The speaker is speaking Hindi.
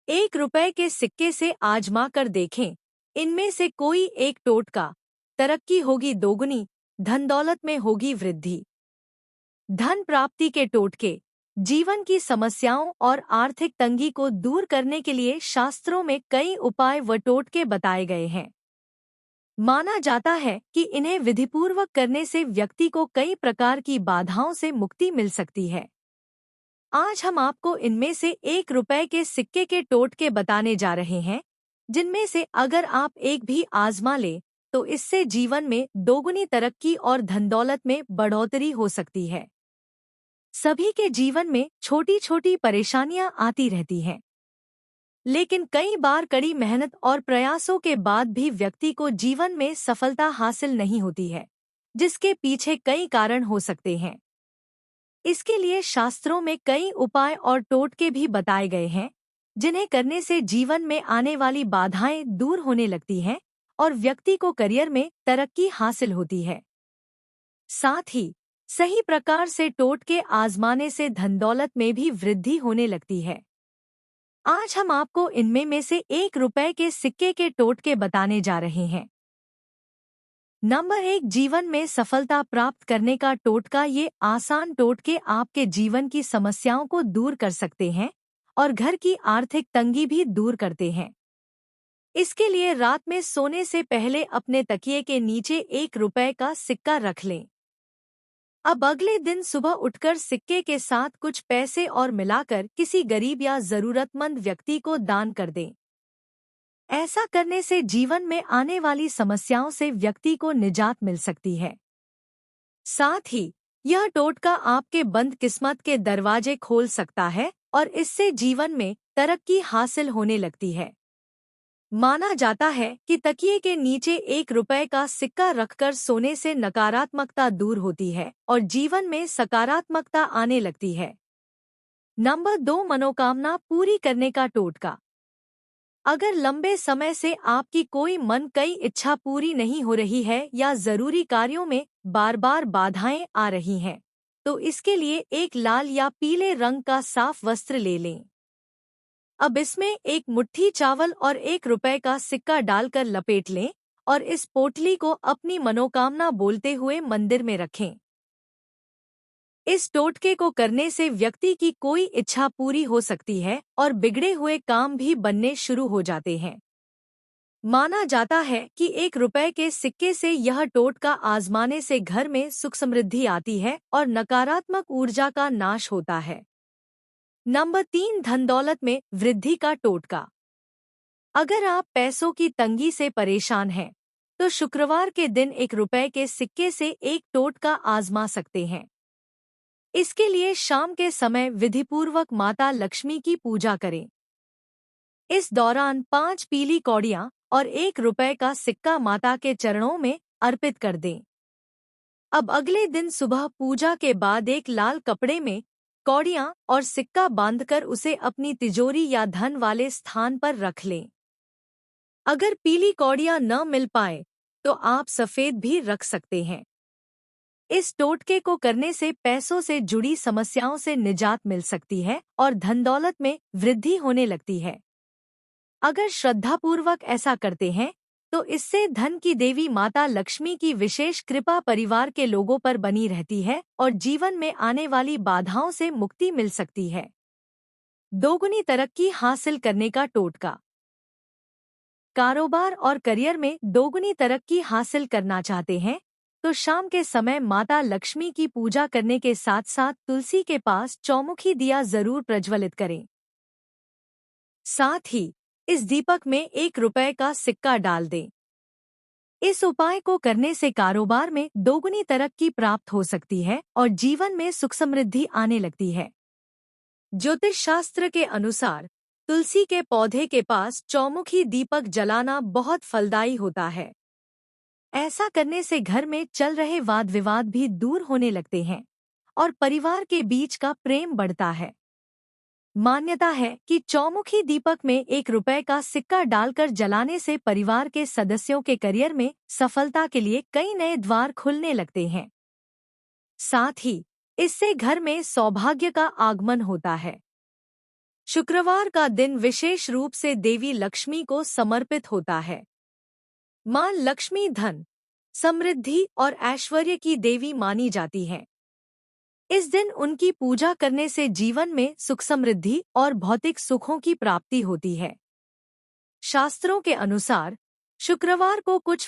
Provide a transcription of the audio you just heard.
1 रुपए के सिक्के से आजमा कर देखें, इनमें से कोई एक टोटका, तरक्की होगी दोगुनी, धन दौलत में होगी वृद्धि। धन प्राप्ति के टोटके, जीवन की समस्याओं और आर्थिक तंगी को दूर करने के लिए शास्त्रों में कई उपाय व टोटके बताए गए हैं। माना जाता है कि इन्हें विधिपूर्वक करने से व्यक्ति को कई प्रकार की बाधाओं से मुक्ति मिल सकती है। आज हम आपको इनमें से 1 रुपए के सिक्के के टोटके बताने जा रहे हैं, जिनमें से अगर आप एक भी आजमा लें, तो इससे जीवन में दोगुनी तरक्की और धन दौलत में बढ़ोतरी हो सकती है। सभी के जीवन में छोटी छोटी परेशानियां आती रहती हैं, लेकिन कई बार कड़ी मेहनत और प्रयासों के बाद भी व्यक्ति को जीवन में सफलता हासिल नहीं होती है, जिसके पीछे कई कारण हो सकते हैं। इसके लिए शास्त्रों में कई उपाय और टोटके भी बताए गए हैं, जिन्हें करने से जीवन में आने वाली बाधाएं दूर होने लगती हैं और व्यक्ति को करियर में तरक्की हासिल होती है। साथ ही सही प्रकार से टोटके आजमाने से धन दौलत में भी वृद्धि होने लगती है। आज हम आपको इनमें में से 1 रुपए के सिक्के के टोटके बताने जा रहे हैं। नंबर 1, जीवन में सफलता प्राप्त करने का टोटका। ये आसान टोटके आपके जीवन की समस्याओं को दूर कर सकते हैं और घर की आर्थिक तंगी भी दूर करते हैं। इसके लिए रात में सोने से पहले अपने तकिए के नीचे 1 रुपए का सिक्का रख लें। अब अगले दिन सुबह उठकर सिक्के के साथ कुछ पैसे और मिलाकर किसी गरीब या जरूरतमंद व्यक्ति को दान कर दें। ऐसा करने से जीवन में आने वाली समस्याओं से व्यक्ति को निजात मिल सकती है। साथ ही यह टोटका आपके बंद किस्मत के दरवाजे खोल सकता है और इससे जीवन में तरक्की हासिल होने लगती है। माना जाता है कि तकिए के नीचे 1 रुपए का सिक्का रखकर सोने से नकारात्मकता दूर होती है और जीवन में सकारात्मकता आने लगती है। नंबर 2, मनोकामना पूरी करने का टोटका। अगर लंबे समय से आपकी कोई मन कई इच्छा पूरी नहीं हो रही है या जरूरी कार्यों में बार बार बाधाएं आ रही हैं, तो इसके लिए एक लाल या पीले रंग का साफ वस्त्र ले लें। अब इसमें एक मुट्ठी चावल और 1 रुपए का सिक्का डालकर लपेट लें और इस पोटली को अपनी मनोकामना बोलते हुए मंदिर में रखें। इस टोटके को करने से व्यक्ति की कोई इच्छा पूरी हो सकती है और बिगड़े हुए काम भी बनने शुरू हो जाते हैं। माना जाता है कि 1 रुपए के सिक्के से यह टोटका आजमाने से घर में सुख समृद्धि आती है और नकारात्मक ऊर्जा का नाश होता है। नंबर 3, धन दौलत में वृद्धि का टोटका। अगर आप पैसों की तंगी से परेशान हैं, तो शुक्रवार के दिन 1 रुपए के सिक्के से एक टोटका आजमा सकते हैं। इसके लिए शाम के समय विधिपूर्वक माता लक्ष्मी की पूजा करें। इस दौरान 5 पीली कौड़ियां और 1 रुपए का सिक्का माता के चरणों में अर्पित कर दें। अब अगले दिन सुबह पूजा के बाद एक लाल कपड़े में कौड़ियां और सिक्का बांधकर उसे अपनी तिजोरी या धन वाले स्थान पर रख लें। अगर पीली कौड़ियां न मिल पाए, तो आप सफेद भी रख सकते हैं। इस टोटके को करने से पैसों से जुड़ी समस्याओं से निजात मिल सकती है और धन दौलत में वृद्धि होने लगती है। अगर श्रद्धापूर्वक ऐसा करते हैं, तो इससे धन की देवी माता लक्ष्मी की विशेष कृपा परिवार के लोगों पर बनी रहती है और जीवन में आने वाली बाधाओं से मुक्ति मिल सकती है। दोगुनी तरक्की हासिल करने का टोटका। कारोबार और करियर में दोगुनी तरक्की हासिल करना चाहते हैं, तो शाम के समय माता लक्ष्मी की पूजा करने के साथ साथ तुलसी के पास चौमुखी दिया जरूर प्रज्वलित करें। साथ ही इस दीपक में 1 रुपए का सिक्का डाल दें। इस उपाय को करने से कारोबार में दोगुनी तरक्की प्राप्त हो सकती है और जीवन में सुख समृद्धि आने लगती है। ज्योतिष शास्त्र के अनुसार तुलसी के पौधे के पास चौमुखी दीपक जलाना बहुत फलदायी होता है। ऐसा करने से घर में चल रहे वाद विवाद भी दूर होने लगते हैं और परिवार के बीच का प्रेम बढ़ता है। मान्यता है कि चौमुखी दीपक में 1 रुपए का सिक्का डालकर जलाने से परिवार के सदस्यों के करियर में सफलता के लिए कई नए द्वार खुलने लगते हैं। साथ ही इससे घर में सौभाग्य का आगमन होता है। शुक्रवार का दिन विशेष रूप से देवी लक्ष्मी को समर्पित होता है। मां लक्ष्मी धन, समृद्धि और ऐश्वर्य की देवी मानी जाती हैं। इस दिन उनकी पूजा करने से जीवन में सुख समृद्धि और भौतिक सुखों की प्राप्ति होती है। शास्त्रों के अनुसार शुक्रवार को कुछ